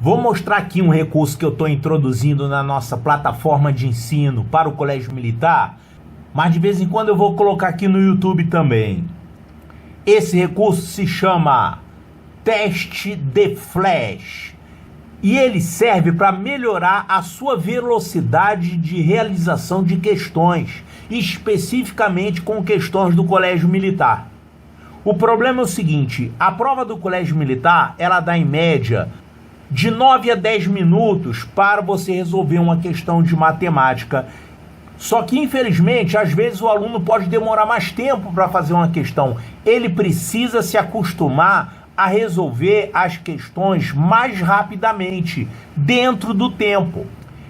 Vou mostrar aqui um recurso que eu estou introduzindo na nossa plataforma de ensino para o Colégio Militar, mas de vez em quando eu vou colocar aqui no YouTube também. Esse recurso se chama Teste de Flash e ele serve para melhorar a sua velocidade de realização de questões, especificamente com questões do Colégio Militar. O problema é o seguinte: a prova do Colégio Militar, ela dá em média de 9 a 10 minutos para você resolver uma questão de matemática. Só que, infelizmente, às vezes o aluno pode demorar mais tempo para fazer uma questão. Ele precisa se acostumar a resolver as questões mais rapidamente, dentro do tempo.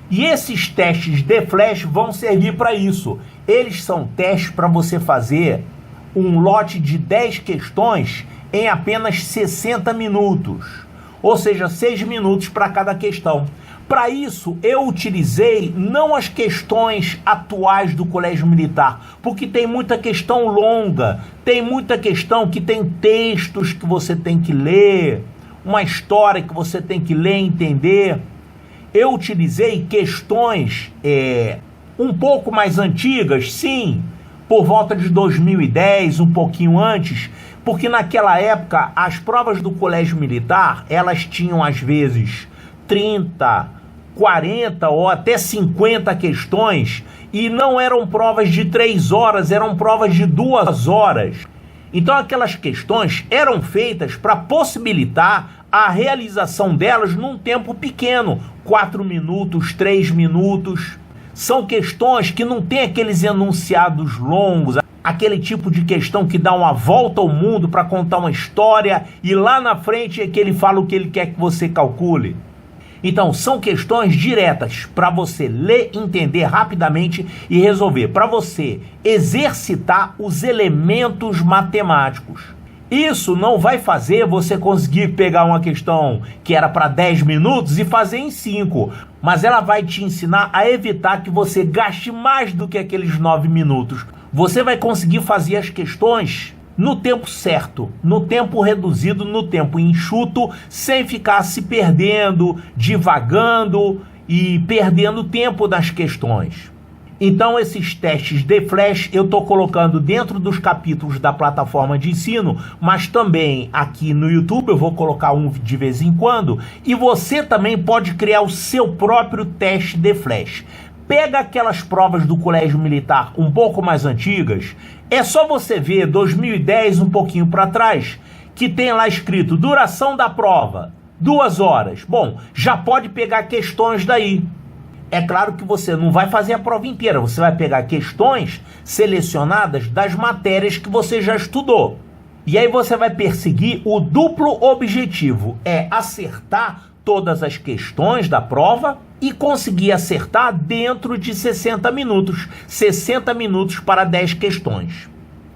E esses testes de flash vão servir para isso. Eles são testes para você fazer um lote de 10 questões em apenas 60 minutos. Ou seja, 6 minutos para cada questão. Para isso, eu utilizei não as questões atuais do Colégio Militar, porque tem muita questão longa, tem muita questão que tem textos que você tem que ler, uma história que você tem que ler e entender. Eu utilizei questões um pouco mais antigas, sim, por volta de 2010, um pouquinho antes, porque naquela época as provas do Colégio Militar, elas tinham às vezes 30, 40 ou até 50 questões e não eram provas de 3 horas, eram provas de 2 horas. Então aquelas questões eram feitas para possibilitar a realização delas num tempo pequeno, 4 minutos, 3 minutos. São questões que não tem aqueles enunciados longos, aquele tipo de questão que dá uma volta ao mundo para contar uma história e lá na frente é que ele fala o que ele quer que você calcule. Então, são questões diretas para você ler, entender rapidamente e resolver, para você exercitar os elementos matemáticos. Isso não vai fazer você conseguir pegar uma questão que era para 10 minutos e fazer em 5, mas ela vai te ensinar a evitar que você gaste mais do que aqueles 9 minutos. Você vai conseguir fazer as questões no tempo certo, no tempo reduzido, no tempo enxuto, sem ficar se perdendo, divagando e perdendo tempo das questões. Então esses testes de flash eu estou colocando dentro dos capítulos da plataforma de ensino, mas também aqui no YouTube eu vou colocar um de vez em quando, e você também pode criar o seu próprio teste de flash. Pega aquelas provas do Colégio Militar um pouco mais antigas, é só você ver 2010 um pouquinho para trás, que tem lá escrito duração da prova, 2 horas. Bom, já pode pegar questões daí. É claro que você não vai fazer a prova inteira, você vai pegar questões selecionadas das matérias que você já estudou. E aí você vai perseguir o duplo objetivo, é acertar todas as questões da prova e conseguir acertar dentro de 60 minutos. 60 minutos para 10 questões.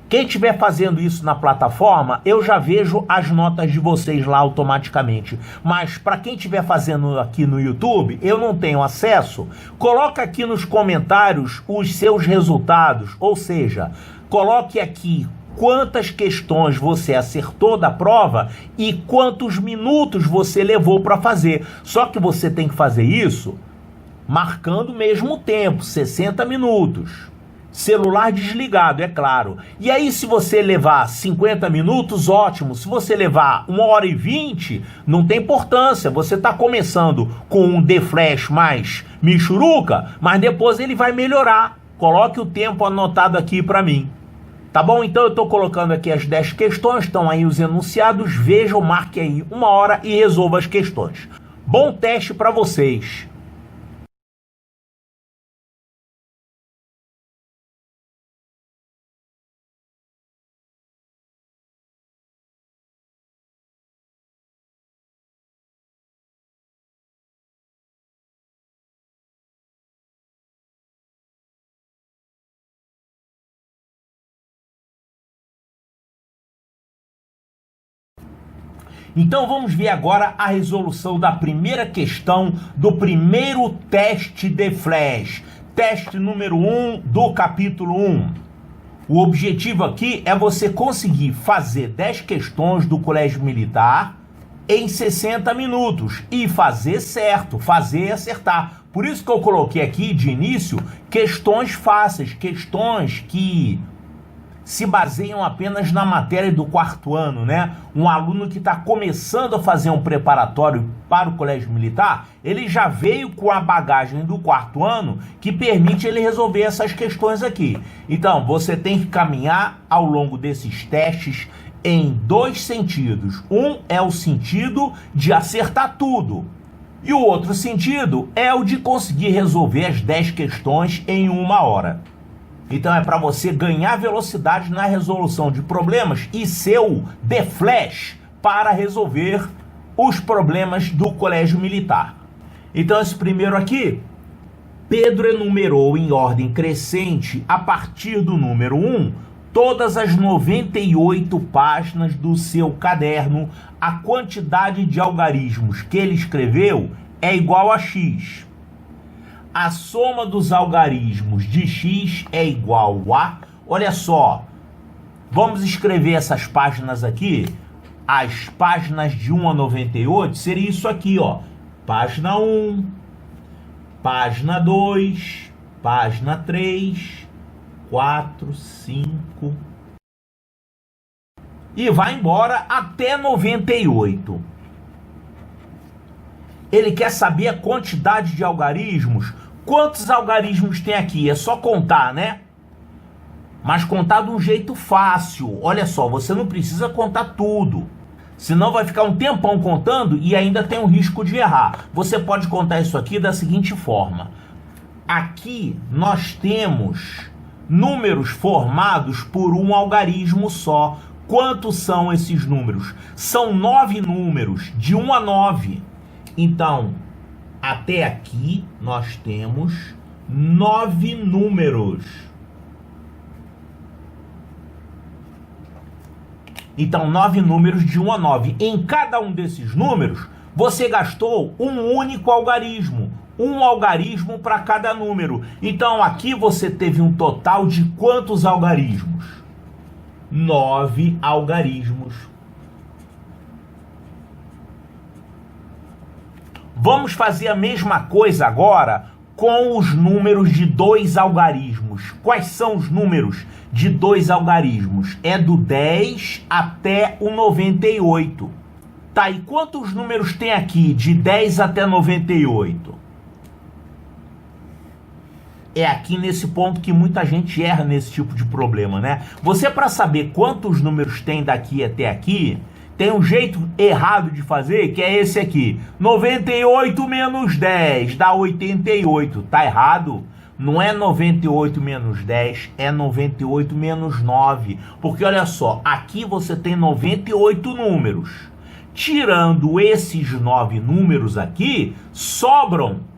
Quem estiver fazendo isso na plataforma, eu já vejo as notas de vocês lá automaticamente. Mas para quem estiver fazendo aqui no YouTube, eu não tenho acesso. Coloca aqui nos comentários os seus resultados. Ou seja, coloque aqui quantas questões você acertou da prova e quantos minutos você levou para fazer. Só que você tem que fazer isso marcando o mesmo tempo, 60 minutos. Celular desligado, é claro. E aí, se você levar 50 minutos, ótimo. Se você levar 1h20, não tem importância. Você está começando com um de flash mais michuruca, mas depois ele vai melhorar. Coloque o tempo anotado aqui para mim. Tá bom? Então eu estou colocando aqui as 10 questões, estão aí os enunciados, vejam, marque aí 1 hora e resolva as questões. Bom teste para vocês! Então vamos ver agora a resolução da primeira questão do primeiro teste de flash. Teste número 1 do capítulo 1. O objetivo aqui é você conseguir fazer 10 questões do Colégio Militar em 60 minutos e fazer certo, fazer e acertar. Por isso que eu coloquei aqui de início questões fáceis, questões que se baseiam apenas na matéria do quarto ano, né? Um aluno que está começando a fazer um preparatório para o colégio militar, ele já veio com a bagagem do quarto ano que permite ele resolver essas questões aqui. Então, você tem que caminhar ao longo desses testes em dois sentidos. Um é o sentido de acertar tudo. E o outro sentido é o de conseguir resolver as 10 questões em 1 hora. Então é para você ganhar velocidade na resolução de problemas e ser o The Flash para resolver os problemas do colégio militar. Então esse primeiro aqui, Pedro enumerou em ordem crescente, a partir do número 1, todas as 98 páginas do seu caderno. A quantidade de algarismos que ele escreveu é igual a x. A soma dos algarismos de x é igual a... Olha só, vamos escrever essas páginas aqui. As páginas de 1 a 98 seria isso aqui, ó. Página 1, página 2, página 3, 4, 5... E vai embora até 98. Ele quer saber a quantidade de algarismos. Quantos algarismos tem aqui? É só contar, né? Mas contar de um jeito fácil. Olha só, você não precisa contar tudo. Senão vai ficar um tempão contando e ainda tem o risco de errar. Você pode contar isso aqui da seguinte forma. Aqui nós temos números formados por um algarismo só. Quantos são esses números? São 9 números, de 1 a 9. Então, até aqui nós temos 9 números. Então, 9 números de 1 a 9. Em cada um desses números, você gastou um único algarismo. Um algarismo para cada número. Então, aqui você teve um total de quantos algarismos? 9 algarismos. Vamos fazer a mesma coisa agora com os números de 2 algarismos. Quais são os números de 2 algarismos? É do 10 até o 98. Tá, e quantos números tem aqui de 10 até 98? É aqui nesse ponto que muita gente erra nesse tipo de problema, né? Você, para saber quantos números tem daqui até aqui, tem um jeito errado de fazer, que é esse aqui. 98 menos 10 dá 88. Tá errado? Não é 98 menos 10, é 98 menos 9. Porque olha só, aqui você tem 98 números. Tirando esses 9 números aqui, sobram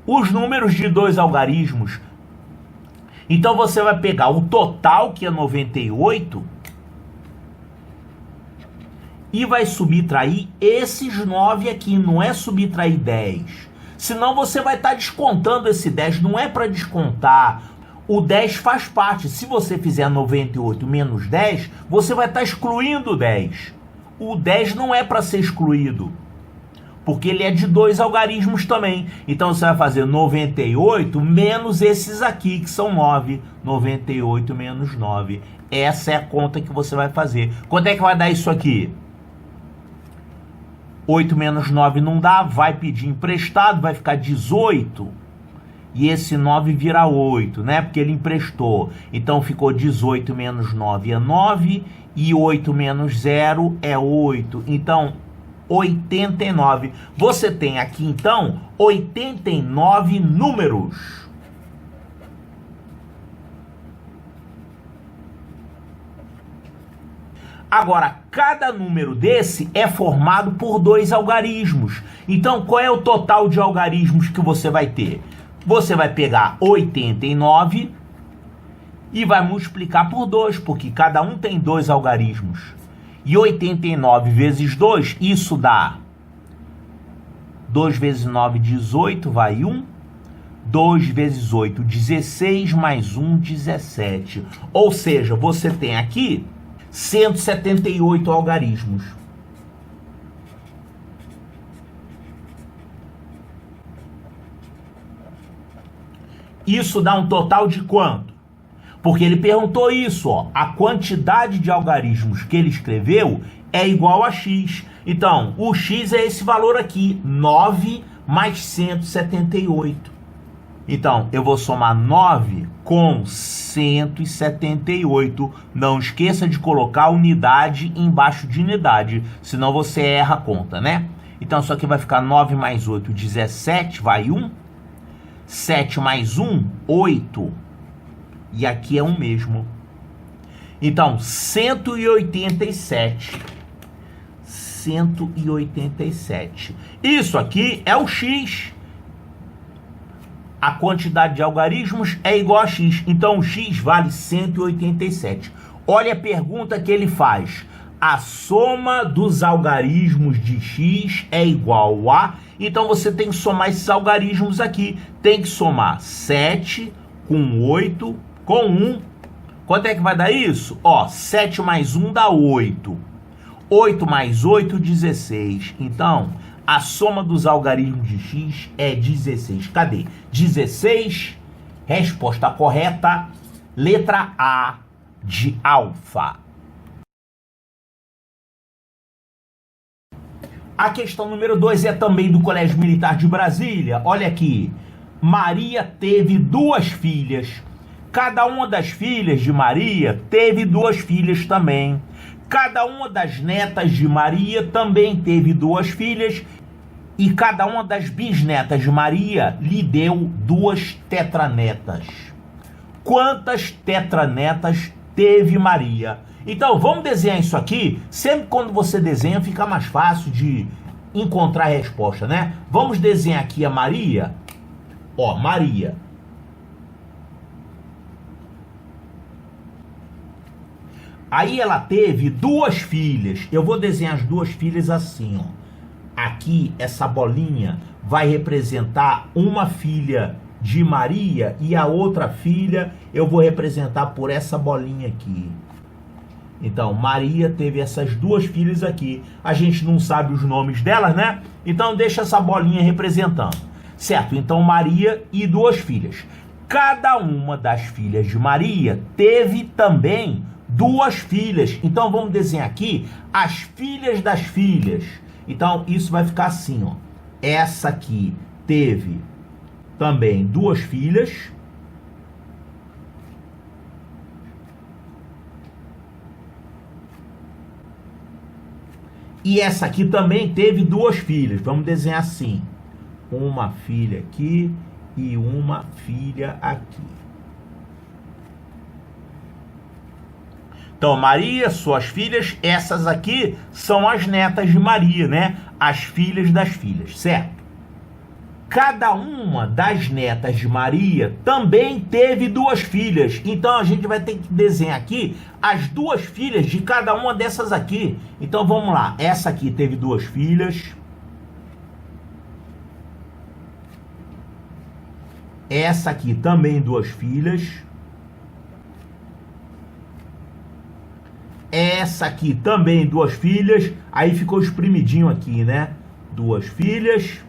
os números de 2 algarismos. Então você vai pegar o total, que é 98, e vai subtrair esses 9 aqui, não é subtrair 10. Senão você vai estar descontando esse 10, não é para descontar. O 10 faz parte. Se você fizer 98 menos 10, você vai estar excluindo o 10. O 10 não é para ser excluído, porque ele é de 2 algarismos também. Então você vai fazer 98 menos esses aqui, que são 9. 98 menos 9. Essa é a conta que você vai fazer. Quanto é que vai dar isso aqui? 8 menos 9 não dá, vai pedir emprestado, vai ficar 18. E esse 9 vira 8, né? Porque ele emprestou. Então ficou 18 menos 9 é 9. E 8 menos 0 é 8. Então, 89. Você tem aqui, então, 89 números. Agora, cada número desse é formado por 2 algarismos. Então, qual é o total de algarismos que você vai ter? Você vai pegar 89 e vai multiplicar por 2, porque cada um tem 2 algarismos. E 89 vezes 2, isso dá 2 vezes 9, 18, vai 1. 2 vezes 8, 16, mais 1, 17. Ou seja, você tem aqui 178 algarismos. Isso dá um total de quanto? Porque ele perguntou isso, ó. A quantidade de algarismos que ele escreveu é igual a x. Então, o x é esse valor aqui, 9 mais 178. Então, eu vou somar 9 com 178. Não esqueça de colocar unidade embaixo de unidade, senão você erra a conta, né? Então, isso aqui vai ficar 9 mais 8, 17, vai 1. 7 mais 1, 8. E aqui é 1 mesmo. Então, 187. 187. Isso aqui é o x. A quantidade de algarismos é igual a x. Então, o x vale 187. Olha a pergunta que ele faz. A soma dos algarismos de x é igual a... Então, você tem que somar esses algarismos aqui. Tem que somar 7 com 8 com 1. Quanto é que vai dar isso? Ó, 7 mais 1 dá 8. 8 mais 8, 16. Então, a soma dos algarismos de x é 16. Cadê? 16. Resposta correta, letra A de alfa. A questão número 2 é também do Colégio Militar de Brasília. Olha aqui. Maria teve 2 filhas. Cada uma das filhas de Maria teve 2 filhas também. Cada uma das netas de Maria também teve 2 filhas. E cada uma das bisnetas de Maria lhe deu 2 tetranetas. Quantas tetranetas teve Maria? Então, vamos desenhar isso aqui. Sempre quando você desenha, fica mais fácil de encontrar a resposta, né? Vamos desenhar aqui a Maria. Ó, Maria. Aí ela teve 2 filhas. Eu vou desenhar as 2 filhas assim, ó. Aqui, essa bolinha vai representar uma filha de Maria e a outra filha eu vou representar por essa bolinha aqui. Então, Maria teve essas 2 filhas aqui. A gente não sabe os nomes delas, né? Então, deixa essa bolinha representando. Certo? Então, Maria e 2 filhas. Cada uma das filhas de Maria teve também 2 filhas. Então, vamos desenhar aqui as filhas das filhas. Então, isso vai ficar assim, ó. Essa aqui teve também 2 filhas. E essa aqui também teve 2 filhas. Vamos desenhar assim. Uma filha aqui e uma filha aqui. Então, Maria, suas filhas, essas aqui são as netas de Maria, né? As filhas das filhas, certo? Cada uma das netas de Maria também teve 2 filhas. Então, a gente vai ter que desenhar aqui as 2 filhas de cada uma dessas aqui. Então, vamos lá. Essa aqui teve 2 filhas. Essa aqui também 2 filhas. Essa aqui também 2 filhas. Aí ficou espremidinho aqui, né? 2 filhas.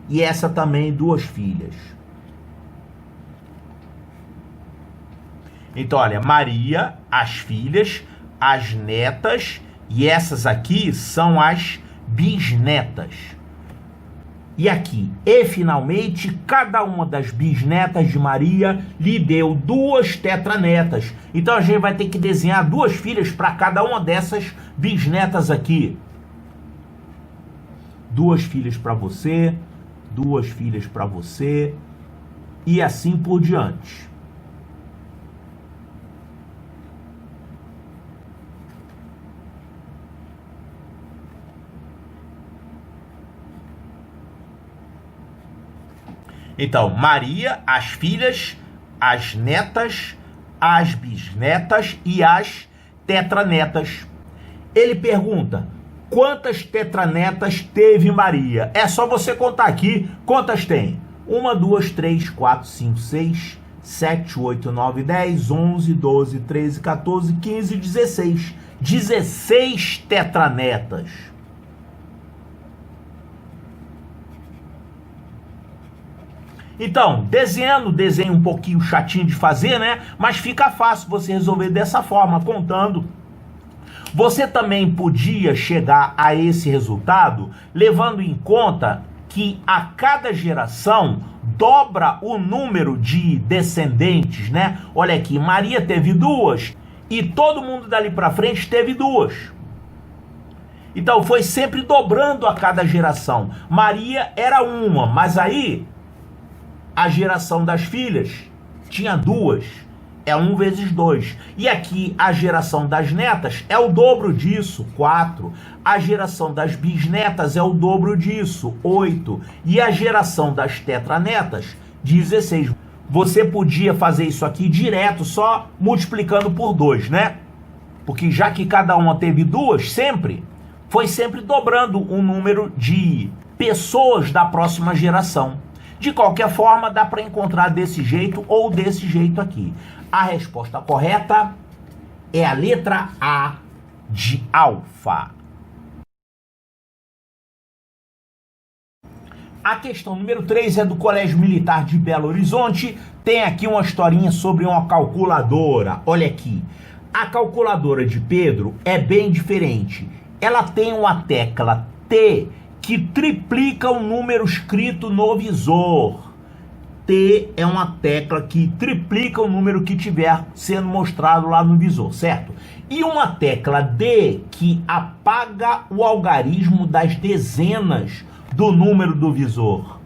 E essa também 2 filhas. Então, olha, Maria, as filhas, as netas, e essas aqui são as bisnetas. E aqui, e finalmente, cada uma das bisnetas de Maria lhe deu 2 tetranetas. Então, a gente vai ter que desenhar 2 filhas para cada uma dessas bisnetas aqui. 2 filhas para você, 2 filhas para você, e assim por diante. Então, Maria, as filhas, as netas, as bisnetas e as tetranetas. Ele pergunta: quantas tetranetas teve Maria? É só você contar aqui. Quantas tem? 1, 2, 3, 4, 5, 6, 7, 8, 9, 10, 11, 12, 13, 14, 15, 16. 16 tetranetas. Então, desenho um pouquinho chatinho de fazer, né? Mas fica fácil você resolver dessa forma, contando. Você também podia chegar a esse resultado levando em conta que a cada geração dobra o número de descendentes, né? Olha aqui, Maria teve 2 e todo mundo dali para frente teve 2. Então foi sempre dobrando a cada geração. Maria era uma, mas aí a geração das filhas tinha 2. É 1 vezes 2. E aqui a geração das netas é o dobro disso, 4. A geração das bisnetas é o dobro disso, 8. E a geração das tetranetas, 16. Você podia fazer isso aqui direto, só multiplicando por 2, né? Porque já que cada uma teve 2, foi sempre dobrando o número de pessoas da próxima geração. De qualquer forma, dá para encontrar desse jeito ou desse jeito aqui. A resposta correta é a letra A de alfa. A questão número 3 é do Colégio Militar de Belo Horizonte. Tem aqui uma historinha sobre uma calculadora. Olha aqui. A calculadora de Pedro é bem diferente. Ela tem uma tecla T que triplica o número escrito no visor. T é uma tecla que triplica o número que tiver sendo mostrado lá no visor, certo? E uma tecla D que apaga o algarismo das dezenas do número do visor.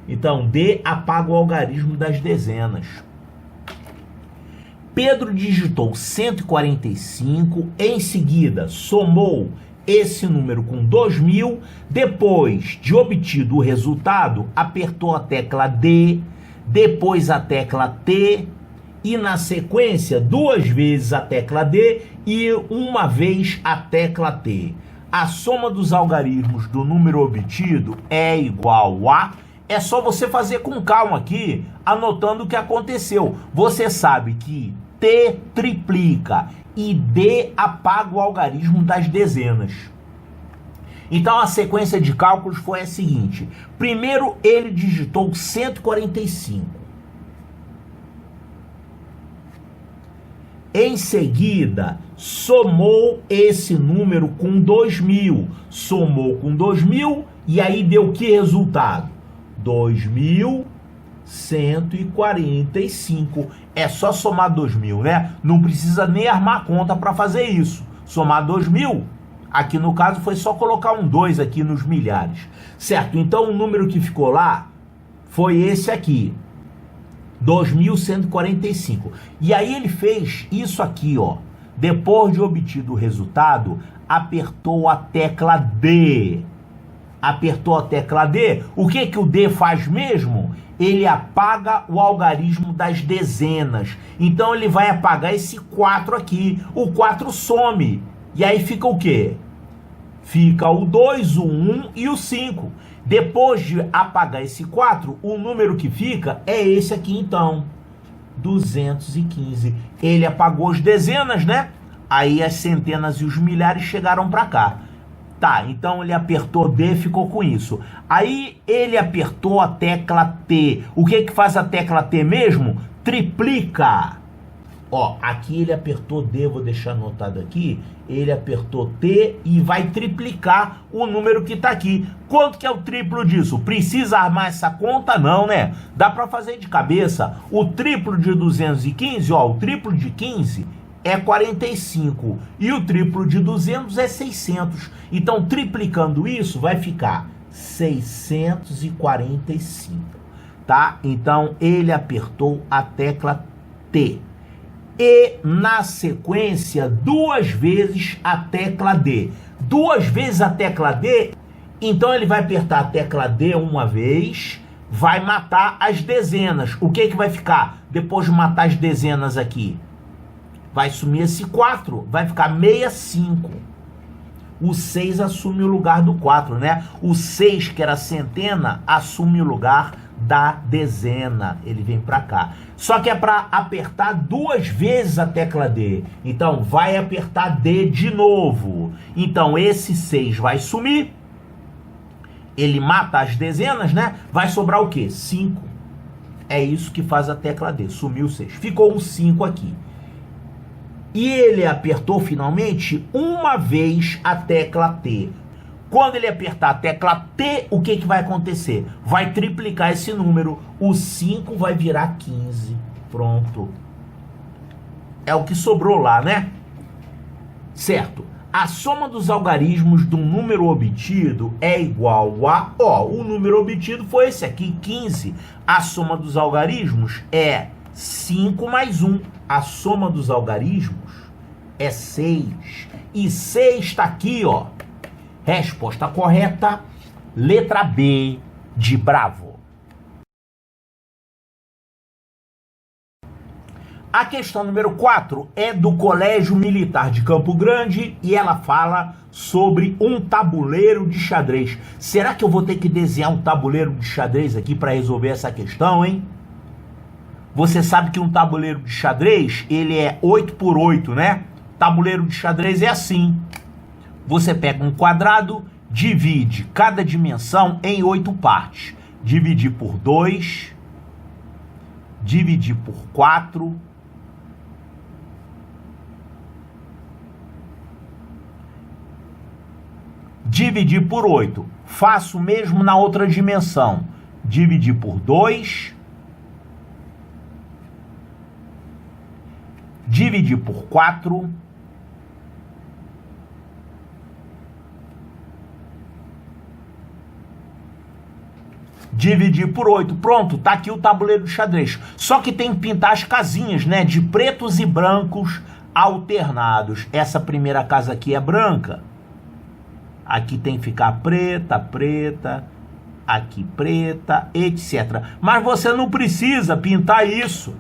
Então, D apaga o algarismo das dezenas. Pedro digitou 145, em seguida somou esse número com 2.000, depois de obtido o resultado, apertou a tecla D, depois a tecla T, e na sequência 2 vezes a tecla D e 1 vez a tecla T. A soma dos algarismos do número obtido é igual a... É só você fazer com calma aqui, anotando o que aconteceu. Você sabe que T triplica e D apaga o algarismo das dezenas. Então a sequência de cálculos foi a seguinte. Primeiro ele digitou 145. Em seguida, somou esse número com 2.000. Somou com 2.000 e aí deu que resultado? 2.145. É só somar 2.000, né? Não precisa nem armar conta para fazer isso. Somar 2.000, aqui no caso foi só colocar um 2 aqui nos milhares. Certo? Então o número que ficou lá foi esse aqui. 2.145. E aí ele fez isso aqui, ó. Depois de obtido o resultado, apertou a tecla D. Apertou a tecla D. O que que o D faz mesmo? Ele apaga o algarismo das dezenas. Então ele vai apagar esse 4 aqui. O 4 some. E aí fica o quê? Fica o 2, o 1 e o 5. Depois de apagar esse 4, o número que fica é esse aqui então. 215. Ele apagou as dezenas, né? Aí as centenas e os milhares chegaram para cá. Tá, então ele apertou D, ficou com isso. Aí ele apertou a tecla T. O que que faz a tecla T mesmo? Triplica. Ó, aqui ele apertou D, vou deixar anotado aqui. Ele apertou T e vai triplicar o número que tá aqui. Quanto que é o triplo disso? Precisa armar essa conta? Não, né? Dá para fazer de cabeça. O triplo de 215, ó, o triplo de 15 é 45 e o triplo de 200 é 600. Então, triplicando isso, vai ficar 645, tá? Então, ele apertou a tecla T. E, na sequência, 2 vezes a tecla D. 2 vezes a tecla D, então ele vai apertar a tecla D uma vez, vai matar as dezenas. O que que vai ficar depois de matar as dezenas aqui? Vai sumir esse 4, vai ficar 65. O 6 assume o lugar do 4, né? O 6, que era centena, assume o lugar da dezena. Ele vem para cá. Só que é para apertar 2 vezes a tecla D. Então, vai apertar D de novo. Então, esse 6 vai sumir. Ele mata as dezenas, né? Vai sobrar o quê? 5. É isso que faz a tecla D. Sumiu 6. Ficou um 5 aqui. E ele apertou finalmente uma vez a tecla T. Quando ele apertar a tecla T, o que vai acontecer? Vai triplicar esse número. O 5 vai virar 15. Pronto. É o que sobrou lá, né? Certo. A soma dos algarismos do número obtido é igual a... o número obtido foi esse aqui, 15. A soma dos algarismos é 5 mais 1. A soma dos algarismos é 6. E 6 está aqui, ó. Resposta correta, letra B de Bravo. A questão número 4 é do Colégio Militar de Campo Grande e ela fala sobre um tabuleiro de xadrez. Será que eu vou ter que desenhar um tabuleiro de xadrez aqui para resolver essa questão, hein? Você sabe que um tabuleiro de xadrez, ele é 8 por 8, né? Tabuleiro de xadrez é assim. Você pega um quadrado, divide cada dimensão em 8 partes. Dividir por 2, dividir por 4, dividir por 8. Faço o mesmo na outra dimensão. Dividir por 2, dividir por 4, dividir por 8. Pronto, tá aqui o tabuleiro de xadrez. Só que tem que pintar as casinhas, né? De pretos e brancos alternados. Essa primeira casa aqui é branca. Aqui tem que ficar preta, preta, aqui preta, etc. Mas você não precisa pintar isso.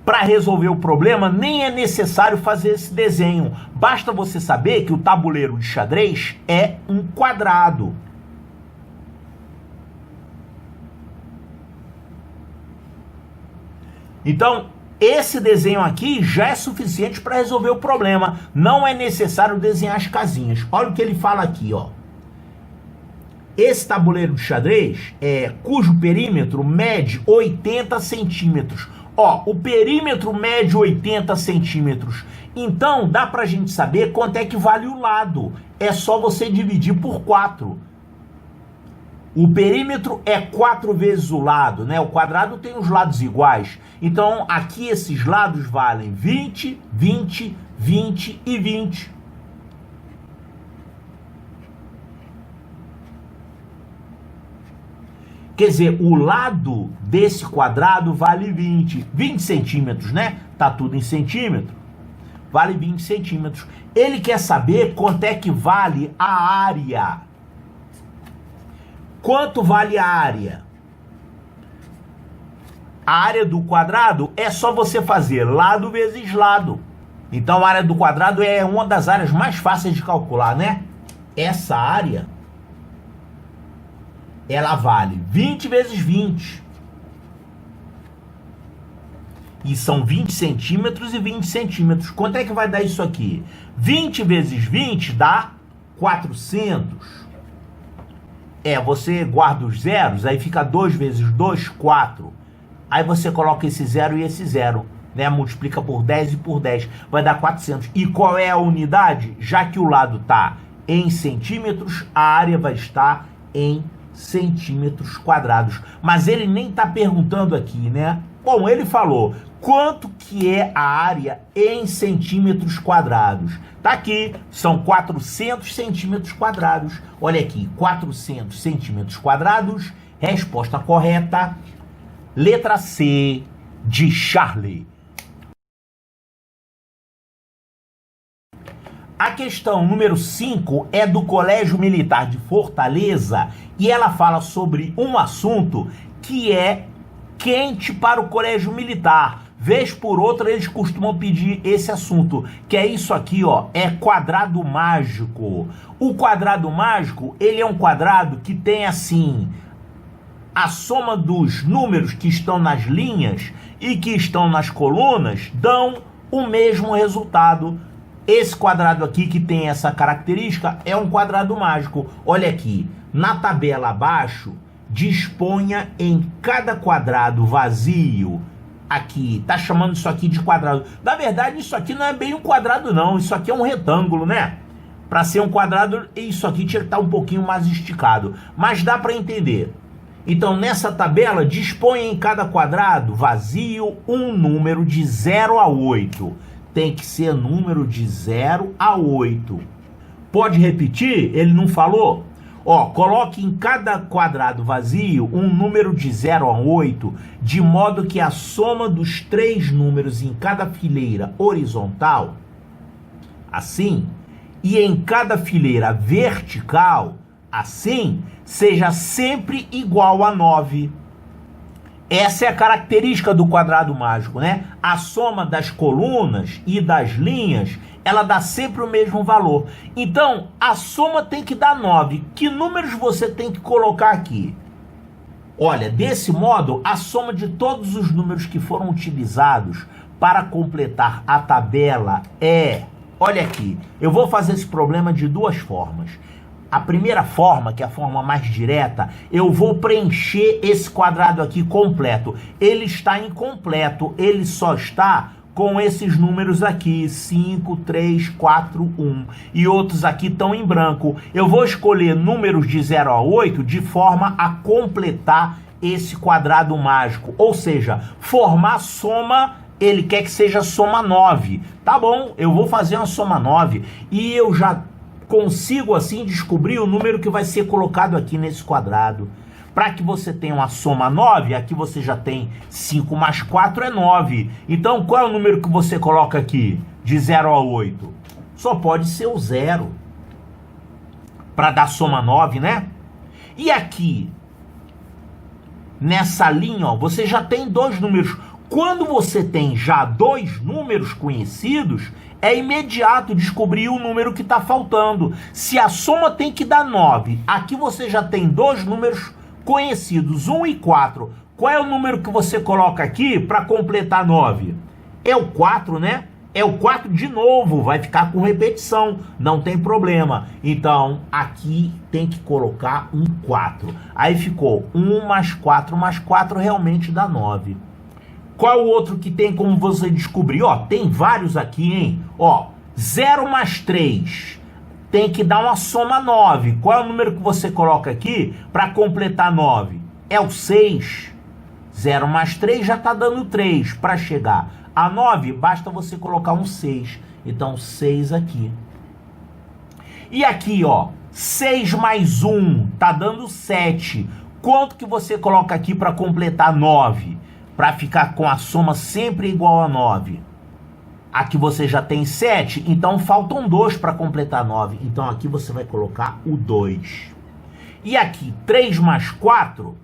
Para resolver o problema, nem é necessário fazer esse desenho. Basta você saber que o tabuleiro de xadrez é um quadrado. Então, esse desenho aqui já é suficiente para resolver o problema. Não é necessário desenhar as casinhas. Olha o que ele fala aqui, ó. Esse tabuleiro de xadrez, cujo perímetro mede 80 centímetros. Ó, o perímetro mede 80 centímetros. Então, dá pra gente saber quanto é que vale o lado. É só você dividir por 4. O perímetro é 4 vezes o lado, né? O quadrado tem os lados iguais. Então, aqui esses lados valem 20, 20, 20 e 20. Quer dizer, o lado desse quadrado vale 20. 20 centímetros, né? Tá tudo em centímetro. Vale 20 centímetros. Ele quer saber quanto é que vale a área. Quanto vale a área? A área do quadrado é só você fazer lado vezes lado. Então a área do quadrado é uma das áreas mais fáceis de calcular, né? Essa área, ela vale 20 vezes 20. E são 20 centímetros e 20 centímetros. Quanto é que vai dar isso aqui? 20 vezes 20 dá 400. Você guarda os zeros, aí fica 2 vezes 2, 4. Aí você coloca esse zero e esse zero, né? Multiplica por 10 e por 10. Vai dar 400. E qual é a unidade? Já que o lado está em centímetros, a área vai estar em centímetros quadrados. Mas ele nem está perguntando aqui, né? Bom, ele falou quanto que é a área em centímetros quadrados. Tá aqui, são 400 centímetros quadrados. Olha aqui, 400 centímetros quadrados. Resposta correta, letra C de Charlie. A questão número 5 é do Colégio Militar de Fortaleza e ela fala sobre um assunto que é quente para o Colégio Militar. Vez por outra eles costumam pedir esse assunto, que é isso aqui, ó, é quadrado mágico. O quadrado mágico, ele é um quadrado que tem assim, a soma dos números que estão nas linhas e que estão nas colunas dão o mesmo resultado. Esse quadrado aqui que tem essa característica é um quadrado mágico. Olha aqui, na tabela abaixo disponha em cada quadrado vazio. Aqui, tá chamando isso aqui de quadrado. Na verdade, isso aqui não é bem um quadrado, não. Isso aqui é um retângulo, né? Para ser um quadrado, isso aqui tinha que estar um pouquinho mais esticado. Mas dá para entender. Então, nessa tabela, dispõe em cada quadrado vazio um número de 0 a 8. Tem que ser número de 0 a 8. Pode repetir? Ele não falou? Ó, coloque em cada quadrado vazio um número de 0 a 8, de modo que a soma dos 3 números em cada fileira horizontal, assim, e em cada fileira vertical, assim, seja sempre igual a 9. Essa é a característica do quadrado mágico, né? A soma das colunas e das linhas, ela dá sempre o mesmo valor. Então, a soma tem que dar 9. Que números você tem que colocar aqui? Olha, desse modo, a soma de todos os números que foram utilizados para completar a tabela é... Olha aqui, eu vou fazer esse problema de duas formas. A primeira forma, que é a forma mais direta, eu vou preencher esse quadrado aqui completo. Ele está incompleto, ele só está com esses números aqui, 5, 3, 4, 1. E outros aqui estão em branco. Eu vou escolher números de 0 a 8 de forma a completar esse quadrado mágico. Ou seja, formar soma, ele quer que seja soma 9. Tá bom, eu vou fazer uma soma 9 e eu já consigo assim descobrir o número que vai ser colocado aqui nesse quadrado. Para que você tenha uma soma 9, aqui você já tem 5 mais 4 é 9. Então, qual é o número que você coloca aqui, de 0 a 8? Só pode ser o 0. Para dar soma 9, né? E aqui, nessa linha, ó, você já tem dois números. Quando você tem já dois números conhecidos, é imediato descobrir o número que está faltando. Se a soma tem que dar 9, aqui você já tem dois números conhecidos, 1 e 4. Qual é o número que você coloca aqui para completar 9? É o 4, né? É o 4 de novo, vai ficar com repetição, não tem problema. Então, aqui tem que colocar um 4. Aí ficou 1 mais 4 realmente dá 9. Qual o outro que tem como você descobrir? Ó, tem vários aqui, hein? Ó, 0 mais 3 tem que dar uma soma 9. Qual é o número que você coloca aqui para completar 9? É o 6. 0 mais 3 já está dando 3. Para chegar a 9, basta você colocar um 6. Então, 6 aqui. E aqui, ó, 6 mais 1 está dando 7. Quanto que você coloca aqui para completar 9? Para ficar com a soma sempre igual a 9. Aqui você já tem 7, então faltam 2 para completar 9. Então aqui você vai colocar o 2. E aqui, 3 mais 4.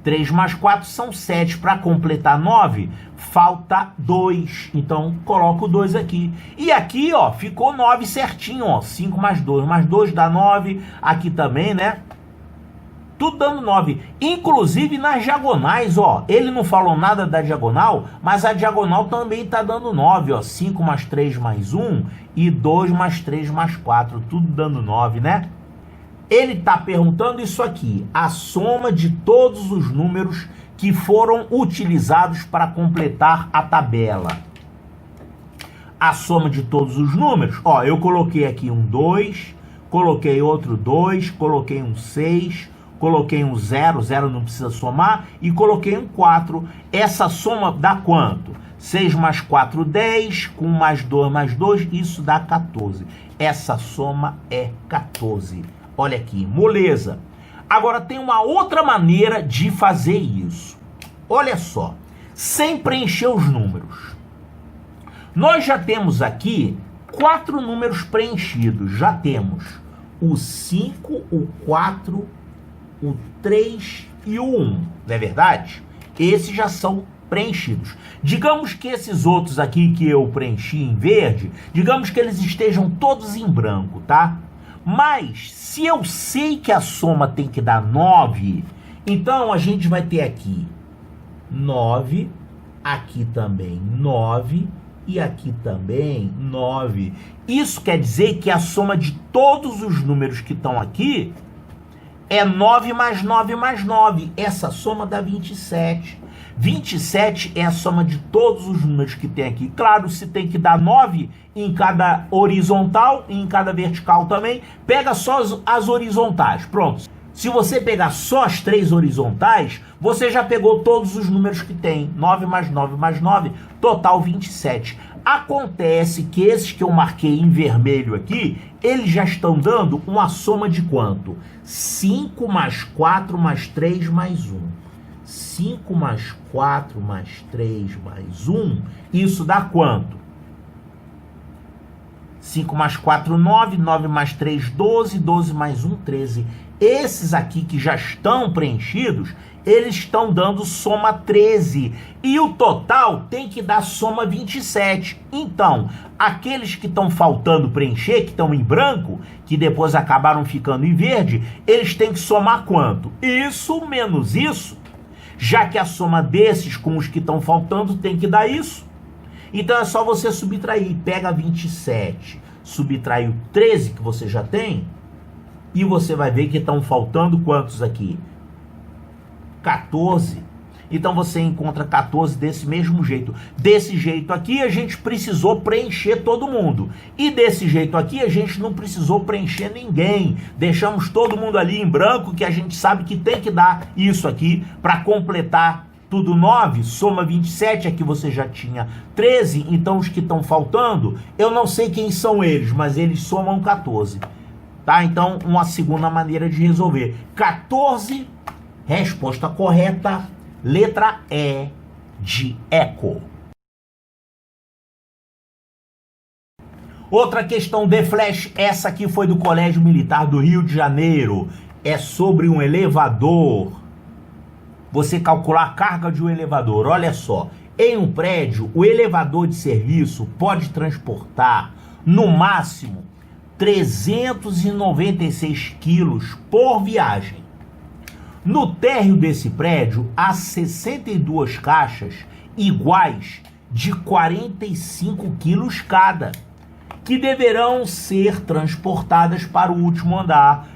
3 mais 4 são 7. Para completar 9, falta 2. Então coloca o 2 aqui. E aqui, ó, ficou 9 certinho, ó. 5 mais 2. Mais 2 dá 9. Aqui também, né? Tudo dando 9. Inclusive nas diagonais, ó. Ele não falou nada da diagonal, mas a diagonal também está dando 9, ó. 5 mais 3 mais 1 e 2 mais 3 mais 4. Tudo dando 9, né? Ele está perguntando isso aqui. A soma de todos os números que foram utilizados para completar a tabela. A soma de todos os números. Ó, eu coloquei aqui um 2, coloquei outro 2, coloquei um 6... Coloquei um 0, 0 não precisa somar, e coloquei um 4. Essa soma dá quanto? 6 mais 4, 10, com mais 2, isso dá 14. Essa soma é 14. Olha aqui, moleza. Agora tem uma outra maneira de fazer isso. Olha só, sem preencher os números. Nós já temos aqui 4 números preenchidos. Já temos o 5, o 4, o 3 e o 1, não é verdade? Esses já são preenchidos. Digamos que esses outros aqui que eu preenchi em verde, digamos que eles estejam todos em branco, tá? Mas, se eu sei que a soma tem que dar 9, então a gente vai ter aqui 9, aqui também 9 e aqui também 9. Isso quer dizer que a soma de todos os números que estão aqui é 9 mais 9 mais 9. Essa soma dá 27. 27 é a soma de todos os números que tem aqui. Claro, se tem que dar 9 em cada horizontal e em cada vertical também, pega só as horizontais. Pronto. Se você pegar só as 3 horizontais, você já pegou todos os números que tem. 9 mais 9 mais 9, total 27. Acontece que esses que eu marquei em vermelho aqui, eles já estão dando uma soma de quanto? 5 mais 4 mais 3 mais 1. 5 mais 4 mais 3 mais 1, isso dá quanto? 5 mais 4, 9, 9 mais 3, 12, 12 mais 1, 13. Esses aqui que já estão preenchidos, eles estão dando soma 13. E o total tem que dar soma 27. Então, aqueles que estão faltando preencher, que estão em branco, que depois acabaram ficando em verde, eles têm que somar quanto? Isso menos isso. Já que a soma desses com os que estão faltando tem que dar isso. Então é só você subtrair. Pega 27, subtrai o 13 que você já tem, e você vai ver que estão faltando quantos aqui? 14. Então você encontra 14 desse mesmo jeito. Desse jeito aqui a gente precisou preencher todo mundo. E desse jeito aqui a gente não precisou preencher ninguém. Deixamos todo mundo ali em branco, que a gente sabe que tem que dar isso aqui para completar tudo. 9, soma 27, aqui você já tinha 13. Então os que estão faltando, eu não sei quem são eles, mas eles somam 14. Tá? Então uma segunda maneira de resolver. 14, resposta correta. Letra E de eco. Outra questão de flash, essa aqui foi do Colégio Militar do Rio de Janeiro. É sobre um elevador. Você calcular a carga de um elevador. Olha só, em um prédio, o elevador de serviço pode transportar, no máximo, 396 quilos por viagem. No térreo desse prédio, há 62 caixas iguais de 45 quilos cada, que deverão ser transportadas para o último andar.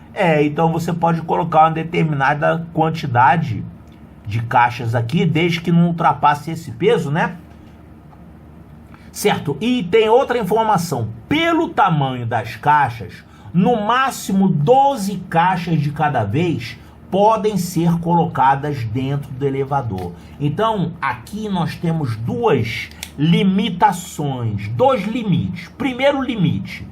Então você pode colocar uma determinada quantidade de caixas aqui, desde que não ultrapasse esse peso, né? Certo? E tem outra informação. Pelo tamanho das caixas, no máximo 12 caixas de cada vez podem ser colocadas dentro do elevador. Então, aqui nós temos duas limitações, dois limites. Primeiro limite,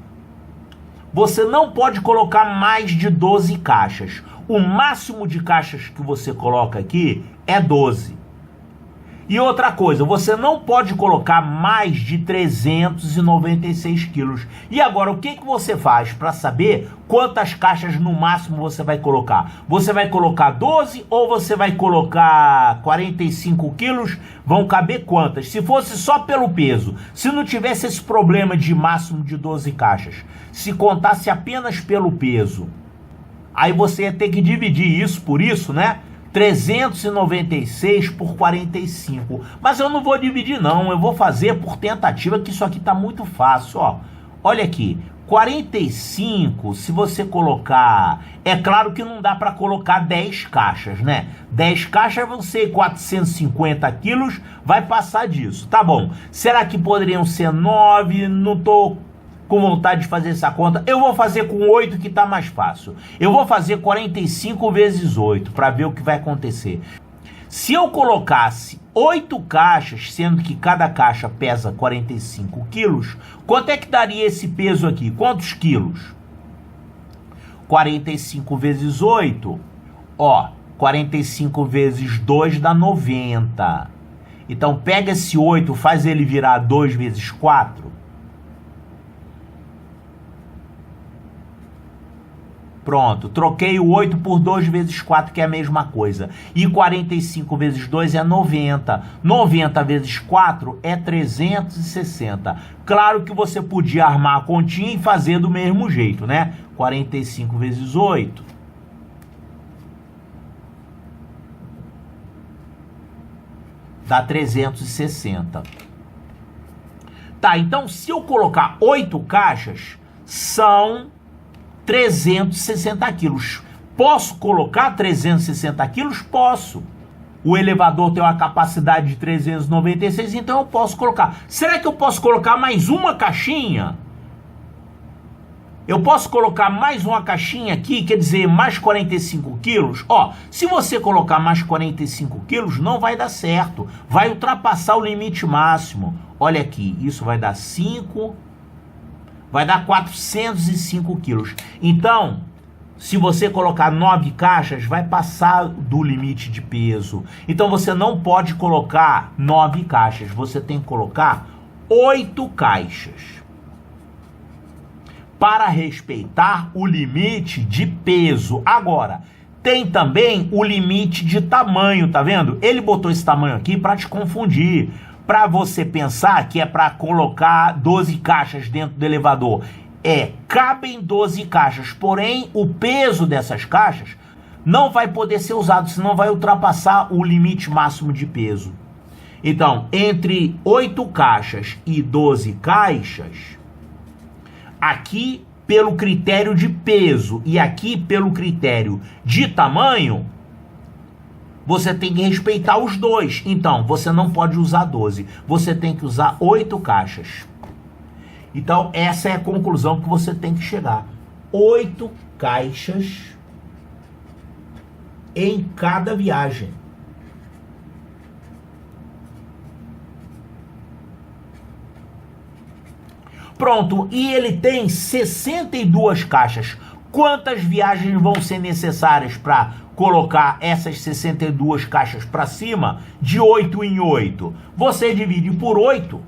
você não pode colocar mais de 12 caixas. O máximo de caixas que você coloca aqui é 12. E outra coisa, você não pode colocar mais de 396 quilos. E agora, o que você faz para saber quantas caixas no máximo você vai colocar? Você vai colocar 12 ou você vai colocar 45 quilos? Vão caber quantas? Se fosse só pelo peso, se não tivesse esse problema de máximo de 12 caixas, se contasse apenas pelo peso, aí você ia ter que dividir isso por isso, né? 396 por 45. Mas eu não vou dividir não, eu vou fazer por tentativa, que isso aqui tá muito fácil, ó. Olha aqui, 45, se você colocar... É claro que não dá para colocar 10 caixas, né? 10 caixas vão ser 450 quilos, vai passar disso. Tá bom, será que poderiam ser 9? Não tô com vontade de fazer essa conta. Eu vou fazer com 8, que tá mais fácil. Eu vou fazer 45 vezes 8 para ver o que vai acontecer. Se eu colocasse 8 caixas, sendo que cada caixa pesa 45 quilos, quanto é que daria esse peso aqui? Quantos quilos? 45 vezes 8, ó, 45 vezes 2 dá 90. Então pega esse 8, faz ele virar 2 vezes 4. Pronto, troquei o 8 por 2 vezes 4, que é a mesma coisa. E 45 vezes 2 é 90. 90 vezes 4 é 360. Claro que você podia armar a continha e fazer do mesmo jeito, né? 45 vezes 8. Dá 360. Tá, então se eu colocar 8 caixas, são 360 quilos. Posso colocar 360 quilos? Posso. O elevador tem uma capacidade de 396, então eu posso colocar. Será que eu posso colocar mais uma caixinha? Eu posso colocar mais uma caixinha aqui, quer dizer, mais 45 quilos? Ó, se você colocar mais 45 quilos, não vai dar certo. Vai ultrapassar o limite máximo. Olha aqui, isso vai dar 5, vai dar 405 quilos. Então, se você colocar 9 caixas, vai passar do limite de peso. Então, você não pode colocar 9 caixas. Você tem que colocar 8 caixas. Para respeitar o limite de peso. Agora, tem também o limite de tamanho, tá vendo? Ele botou esse tamanho aqui para te confundir, para você pensar que é para colocar 12 caixas dentro do elevador. Cabem 12 caixas, porém o peso dessas caixas não vai poder ser usado, senão vai ultrapassar o limite máximo de peso. Então, entre 8 caixas e 12 caixas, aqui pelo critério de peso e aqui pelo critério de tamanho, você tem que respeitar os dois. Então, você não pode usar 12, você tem que usar 8 caixas. Então, essa é a conclusão que você tem que chegar. 8 caixas em cada viagem. Pronto, e ele tem 62 caixas. Quantas viagens vão ser necessárias para colocar essas 62 caixas para cima? De 8 em 8. Você divide por 8.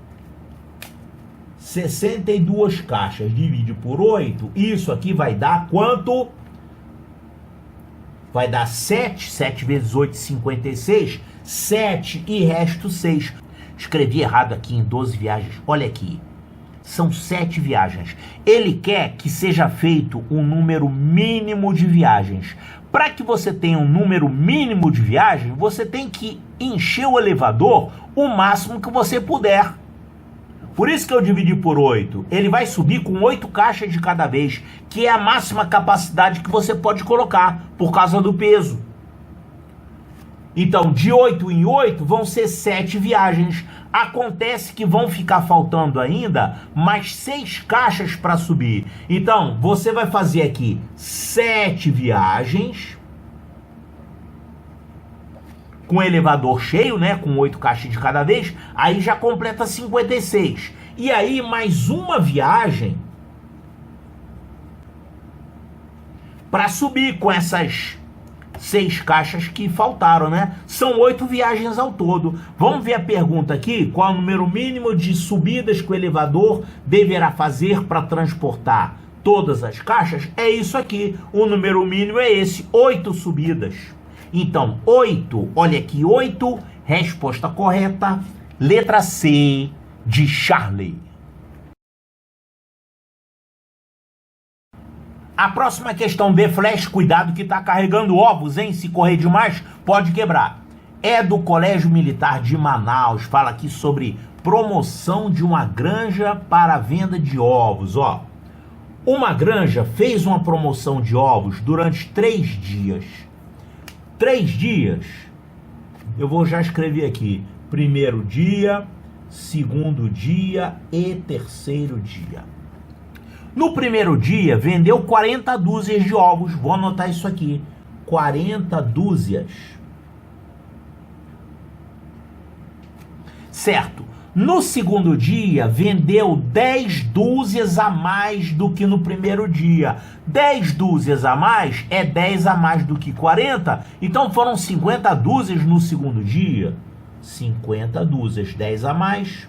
62 caixas divide por 8. Isso aqui vai dar quanto? Vai dar 7. 7 vezes 8, 56. 7 e resto 6. Escrevi errado aqui em 12 viagens. Olha aqui. São 7 viagens. Ele quer que seja feito um número mínimo de viagens. Para que você tenha um número mínimo de viagens, você tem que encher o elevador o máximo que você puder. Por isso que eu dividi por 8. Ele vai subir com 8 caixas de cada vez, que é a máxima capacidade que você pode colocar, por causa do peso. Então, de 8 em 8 vão ser 7 viagens. Acontece que vão ficar faltando ainda mais 6 caixas para subir. Então, você vai fazer aqui 7 viagens com elevador cheio, né, com 8 caixas de cada vez, aí já completa 56. E aí mais uma viagem para subir com essas 6 caixas que faltaram, né? São 8 viagens ao todo. Vamos ver a pergunta aqui. Qual é o número mínimo de subidas que o elevador deverá fazer para transportar todas as caixas? É isso aqui. O número mínimo é esse, 8 subidas. Então, 8, olha aqui, 8, resposta correta, letra C de Charlie. A próxima questão B, flash, cuidado que tá carregando ovos, hein? Se correr demais, pode quebrar. É do Colégio Militar de Manaus, fala aqui sobre promoção de uma granja para venda de ovos, ó. Uma granja fez uma promoção de ovos durante 3 dias. 3 dias, eu vou já escrever aqui, primeiro dia, segundo dia e terceiro dia. No primeiro dia, vendeu 40 dúzias de ovos, vou anotar isso aqui, 40 dúzias. Certo. No segundo dia, vendeu 10 dúzias a mais do que no primeiro dia. 10 dúzias a mais é 10 a mais do que 40. Então foram 50 dúzias no segundo dia. 50 dúzias, 10 a mais.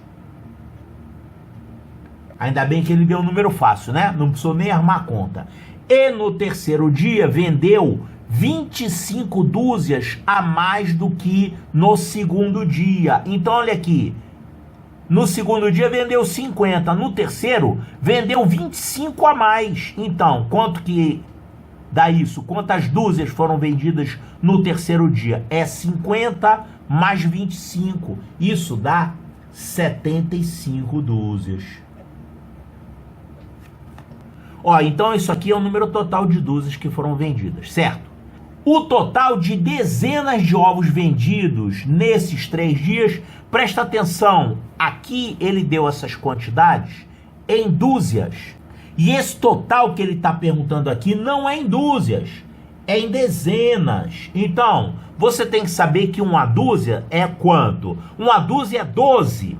Ainda bem que ele deu um número fácil, né? Não precisou nem armar a conta. E no terceiro dia, vendeu 25 dúzias a mais do que no segundo dia. Então olha aqui. No segundo dia vendeu 50, no terceiro vendeu 25 a mais. Então, quanto que dá isso? Quantas dúzias foram vendidas no terceiro dia? É 50 mais 25. Isso dá 75 dúzias. Ó, então isso aqui é o número total de dúzias que foram vendidas, certo? o total de dezenas de ovos vendidos nesses 3 dias. Presta atenção, aqui ele deu essas quantidades em dúzias. E esse total que ele está perguntando aqui não é em dúzias, é em dezenas. Então, você tem que saber que uma dúzia é quanto? Uma dúzia é 12.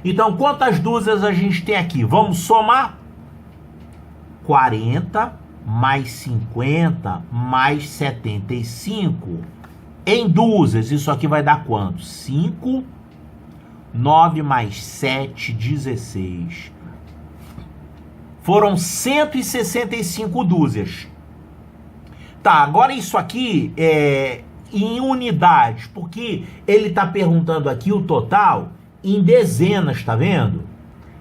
Então, quantas dúzias a gente tem aqui? Vamos somar? 40 mais 50 mais 75. Em dúzias, isso aqui vai dar quanto? 5, 9 mais 7, 16. Foram 165 dúzias. Tá, agora isso aqui é em unidades, porque ele está perguntando aqui o total em dezenas, tá vendo?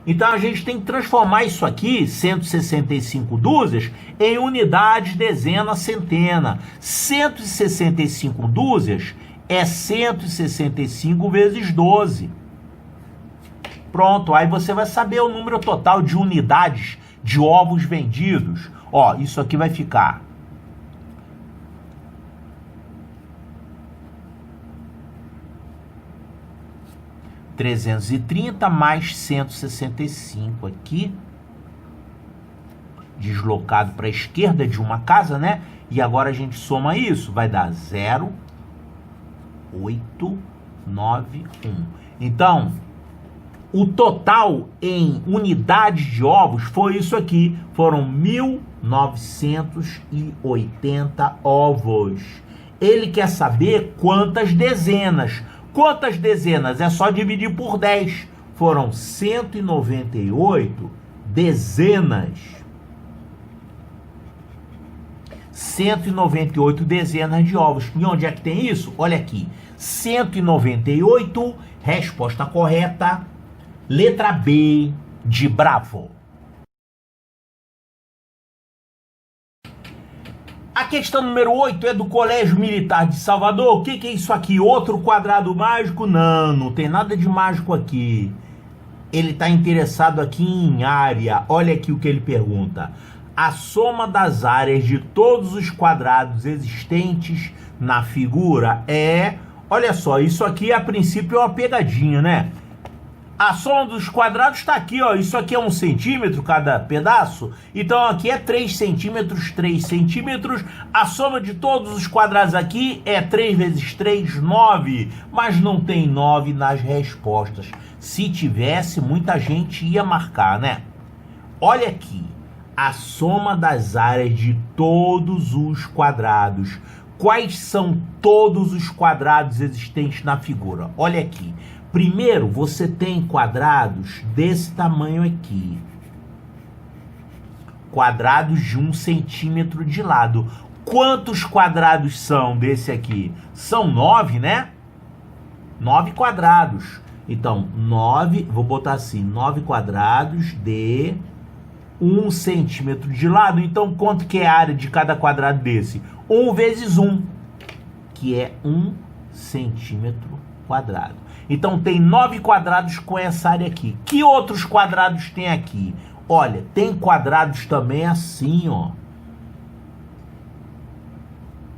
Então a gente tem que transformar isso aqui, 165 dúzias, em unidades, dezena, centena. 165 dúzias é 165 vezes 12. Pronto, aí você vai saber o número total de unidades de ovos vendidos. Ó, isso aqui vai ficar 330 mais 165 aqui, deslocado para a esquerda de uma casa, né? E agora a gente soma isso, vai dar 0, 8, 9, 1. Então, o total em unidades de ovos foi isso aqui, foram 1.980 ovos. Ele quer saber quantas dezenas. Quantas dezenas? É só dividir por 10. Foram 198 dezenas. 198 dezenas de ovos. E onde é que tem isso? Olha aqui. 198, resposta correta. Letra B de Bravo. A questão número 8 é do Colégio Militar de Salvador. O que é isso aqui? Outro quadrado mágico? Não, não tem nada de mágico aqui. Ele está interessado aqui em área. Olha aqui o que ele pergunta. A soma das áreas de todos os quadrados existentes na figura é... Olha só, isso aqui a princípio é uma pegadinha, né? A soma dos quadrados está aqui, ó. Isso aqui é 1 centímetro cada pedaço. Então aqui é 3 centímetros, 3 centímetros. A soma de todos os quadrados aqui é 3 vezes 3, 9. Mas não tem 9 nas respostas. Se tivesse, muita gente ia marcar, né? Olha aqui. A soma das áreas de todos os quadrados. Quais são todos os quadrados existentes na figura? Olha aqui. Primeiro, você tem quadrados desse tamanho aqui. Quadrados de 1 centímetro de lado. Quantos quadrados são desse aqui? São 9, né? 9 quadrados. Então, 9, vou botar assim, 9 quadrados de 1 centímetro de lado. Então, quanto que é a área de cada quadrado desse? 1 vezes 1, que é 1 centímetro quadrado. Então, tem 9 quadrados com essa área aqui. Que outros quadrados tem aqui? Olha, tem quadrados também assim, ó.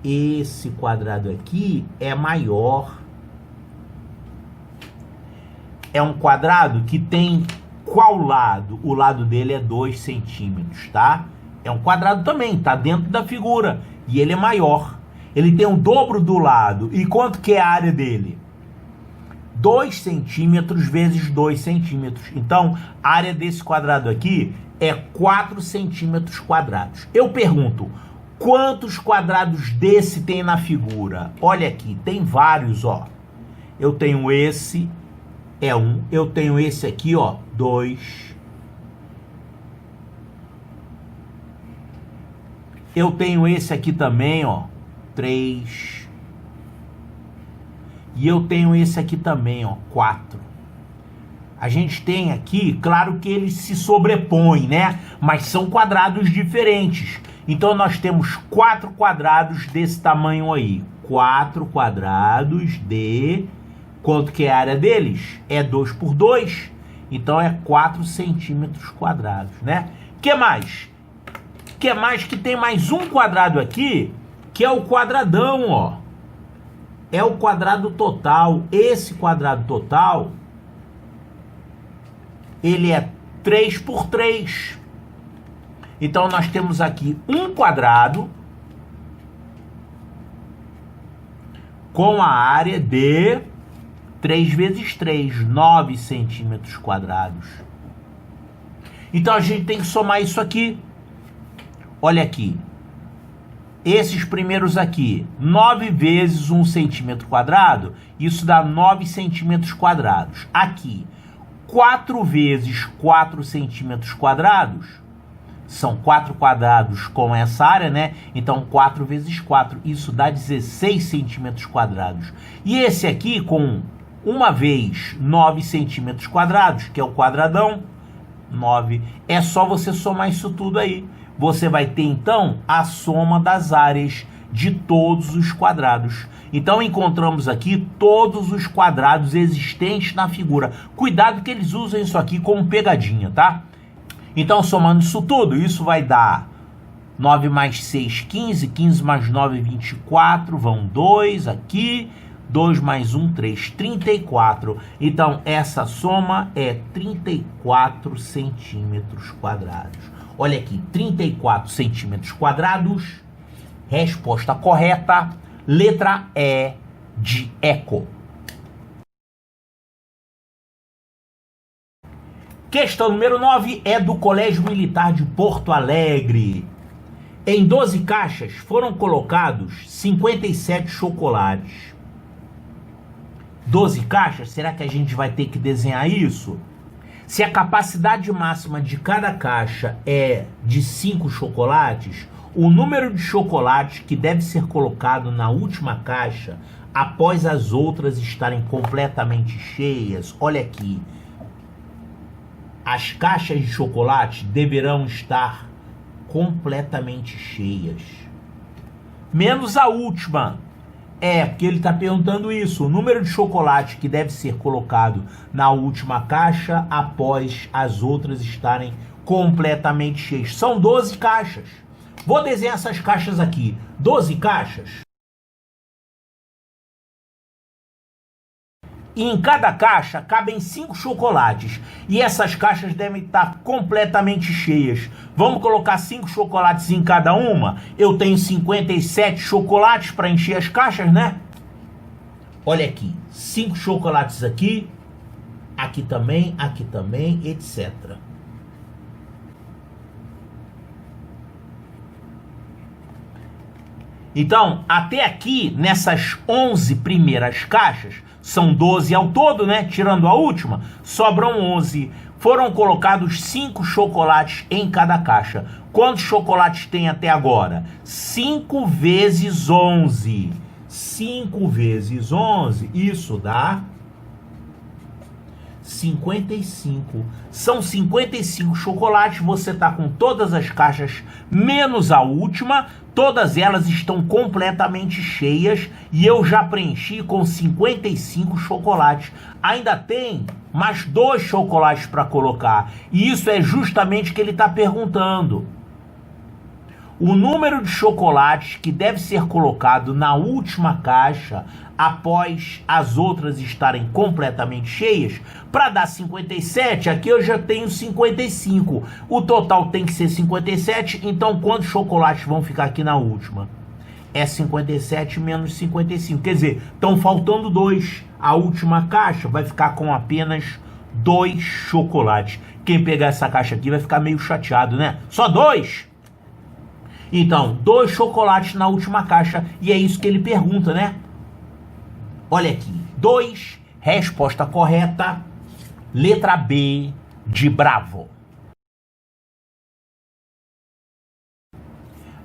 Esse quadrado aqui é maior. É um quadrado que tem qual lado? O lado dele é 2 centímetros, tá? É um quadrado também, tá dentro da figura. E ele é maior. Ele tem o dobro do lado. E quanto que é a área dele? 2 centímetros vezes 2 centímetros. Então, a área desse quadrado aqui é 4 centímetros quadrados. Eu pergunto, quantos quadrados desse tem na figura? Olha aqui, tem vários, ó. Eu tenho esse, é 1. Eu tenho esse aqui, ó, 2. Eu tenho esse aqui também, ó, 3. E eu tenho esse aqui também, ó, 4. A gente tem aqui, claro que eles se sobrepõem, né? Mas são quadrados diferentes. Então, nós temos 4 quadrados desse tamanho aí. 4 quadrados de... Quanto que é a área deles? É 2 por 2. Então, é 4 centímetros quadrados, né? Que mais? Que mais que tem mais um quadrado aqui, que é o quadradão, ó. É o quadrado total. Esse quadrado total, ele é 3 por 3. Então, nós temos aqui um quadrado com a área de 3 vezes 3, 9 centímetros quadrados. Então, a gente tem que somar isso aqui. Olha aqui. Esses primeiros aqui, 9 vezes 1 centímetro quadrado, isso dá 9 centímetros quadrados. Aqui, 4 vezes 4 centímetros quadrados, são 4 quadrados com essa área, né? Então, 4 vezes 4, isso dá 16 centímetros quadrados. E esse aqui, com uma vez 9 centímetros quadrados, que é o quadradão, 9, é só você somar isso tudo aí. Você vai ter, então, a soma das áreas de todos os quadrados. Então, encontramos aqui todos os quadrados existentes na figura. Cuidado que eles usam isso aqui como pegadinha, tá? Então, somando isso tudo, isso vai dar 9 mais 6, 15. 15 mais 9, 24. Vão 2 aqui. 2 mais 1, 3. 34. Então, essa soma é 34 centímetros quadrados. Olha aqui, 34 centímetros quadrados. Resposta correta, letra E de eco. Questão número 9 é do Colégio Militar de Porto Alegre. Em 12 caixas foram colocados 57 chocolates. 12 caixas? Será que a gente vai ter que desenhar isso? Se a capacidade máxima de cada caixa é de 5 chocolates, o número de chocolates que deve ser colocado na última caixa, após as outras estarem completamente cheias, olha aqui, as caixas de chocolate deverão estar completamente cheias, menos a última. Porque ele está perguntando isso, o número de chocolate que deve ser colocado na última caixa após as outras estarem completamente cheias. São 12 caixas. Vou desenhar essas caixas aqui. 12 caixas. E em cada caixa cabem 5 chocolates. E essas caixas devem estar completamente cheias. Vamos colocar 5 chocolates em cada uma? Eu tenho 57 chocolates para encher as caixas, né? Olha aqui. 5 chocolates aqui. Aqui também, etc. Então, até aqui, nessas 11 primeiras caixas, são 12 ao todo, né? Tirando a última, sobram 11. Foram colocados 5 chocolates em cada caixa. Quantos chocolates tem até agora? 5 vezes 11. 5 vezes 11, isso dá 55. São 55 chocolates, você tá com todas as caixas, menos a última. Todas elas estão completamente cheias e eu já preenchi com 55 chocolates. Ainda tem mais 2 chocolates para colocar. E isso é justamente o que ele está perguntando. O número de chocolates que deve ser colocado na última caixa após as outras estarem completamente cheias, para dar 57, aqui eu já tenho 55. O total tem que ser 57, então quantos chocolates vão ficar aqui na última? É 57 menos 55, quer dizer, estão faltando 2. A última caixa vai ficar com apenas 2 chocolates. Quem pegar essa caixa aqui vai ficar meio chateado, né? Só 2? Então, 2 chocolates na última caixa, e é isso que ele pergunta, né? Olha aqui, 2, resposta correta, letra B de Bravo.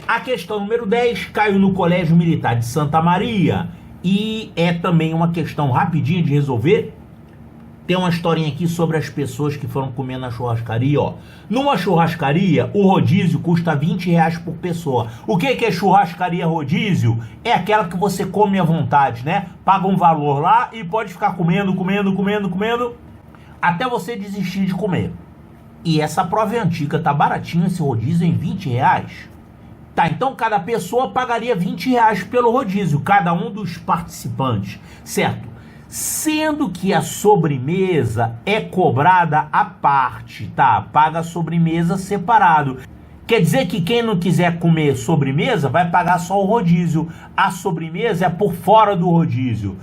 A questão número 10 caiu no Colégio Militar de Santa Maria e é também uma questão rapidinha de resolver. Tem uma historinha aqui sobre as pessoas que foram comer na churrascaria, ó. Numa churrascaria, o rodízio custa R$20 por pessoa. O que é churrascaria rodízio? É aquela que você come à vontade, né? Paga um valor lá e pode ficar comendo, até você desistir de comer. E essa prova é antiga, tá baratinho esse rodízio em R$20. Tá, então cada pessoa pagaria R$20 pelo rodízio, cada um dos participantes, certo? Sendo que a sobremesa é cobrada à parte, tá? Paga a sobremesa separado. Quer dizer que quem não quiser comer sobremesa vai pagar só o rodízio. A sobremesa é por fora do rodízio.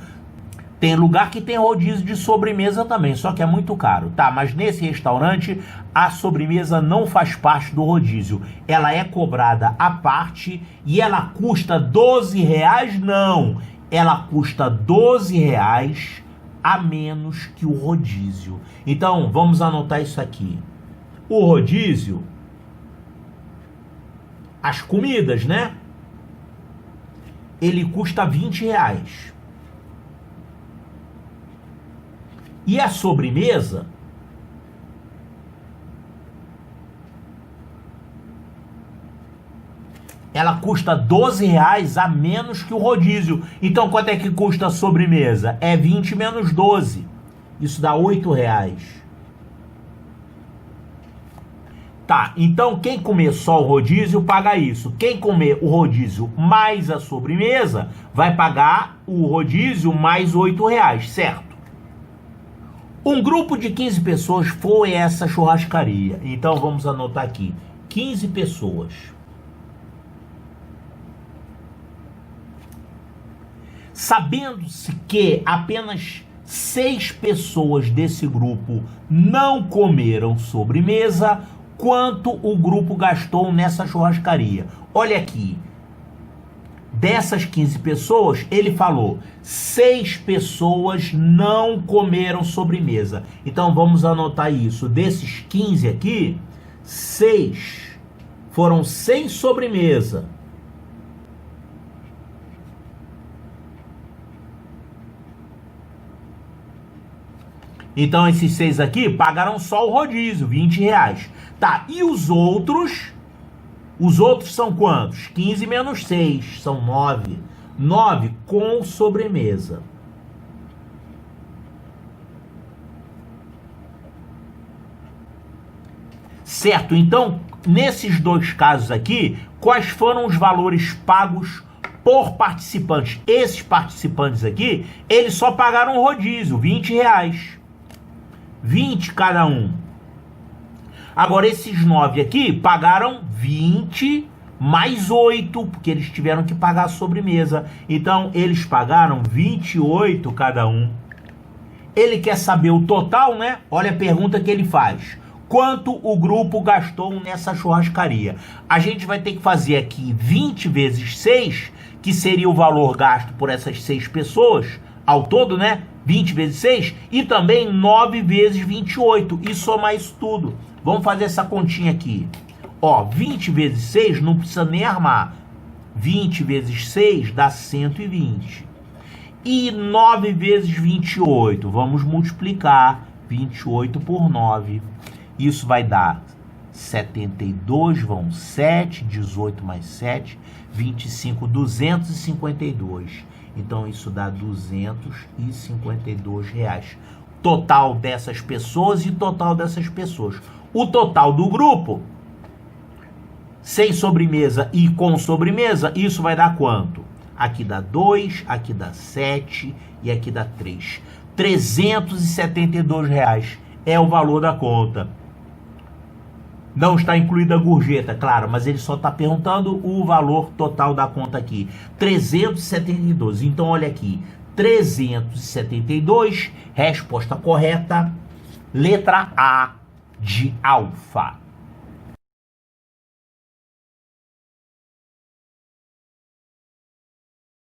Tem lugar que tem rodízio de sobremesa também, só que é muito caro, tá? Mas nesse restaurante, a sobremesa não faz parte do rodízio. Ela é cobrada à parte e ela custa R$12? Não! Ela custa R$12 a menos que o rodízio. Então, vamos anotar isso aqui. O rodízio, as comidas, né? Ele custa R$20. E a sobremesa, ela custa R$12 a menos que o rodízio. Então, quanto é que custa a sobremesa? É 20 menos 12. Isso dá R$8. Tá, então quem comer só o rodízio paga isso. Quem comer o rodízio mais a sobremesa vai pagar o rodízio mais R$8, certo? Um grupo de 15 pessoas foi a essa churrascaria. Então vamos anotar aqui. 15 pessoas. Sabendo-se que apenas 6 pessoas desse grupo não comeram sobremesa, quanto o grupo gastou nessa churrascaria? Olha aqui. Dessas 15 pessoas, ele falou, 6 pessoas não comeram sobremesa. Então, vamos anotar isso. Desses 15 aqui, 6 foram sem sobremesa. Então, esses 6 aqui pagaram só o rodízio, R$20. Tá, e os outros... Os outros são quantos? 15 menos 6, são 9. 9 com sobremesa. Certo, então, nesses dois casos aqui, quais foram os valores pagos por participantes? Esses participantes aqui, eles só pagaram o rodízio, R$20. 20 cada um. Agora, esses 9 aqui pagaram 20 mais 8, porque eles tiveram que pagar a sobremesa. Então, eles pagaram 28 cada um. Ele quer saber o total, né? Olha a pergunta que ele faz. Quanto o grupo gastou nessa churrascaria? A gente vai ter que fazer aqui 20 vezes 6, que seria o valor gasto por essas 6 pessoas, ao todo, né? 20 vezes 6, e também 9 vezes 28, e somar isso tudo. Vamos fazer essa continha aqui. Ó, 20 vezes 6 não precisa nem armar. 20 vezes 6 dá 120. E 9 vezes 28, vamos multiplicar 28 por 9. Isso vai dar 72, vão 7, 18 mais 7, 25, 252. Então, isso dá R$252. Total dessas pessoas e total dessas pessoas. O total do grupo, sem sobremesa e com sobremesa, isso vai dar quanto? Aqui dá 2, aqui dá 7 e aqui dá 3. R$372 é o valor da conta. Não está incluída a gorjeta, claro, mas ele só está perguntando o valor total da conta aqui. 372. Então, olha aqui. 372, resposta correta, letra A de alfa.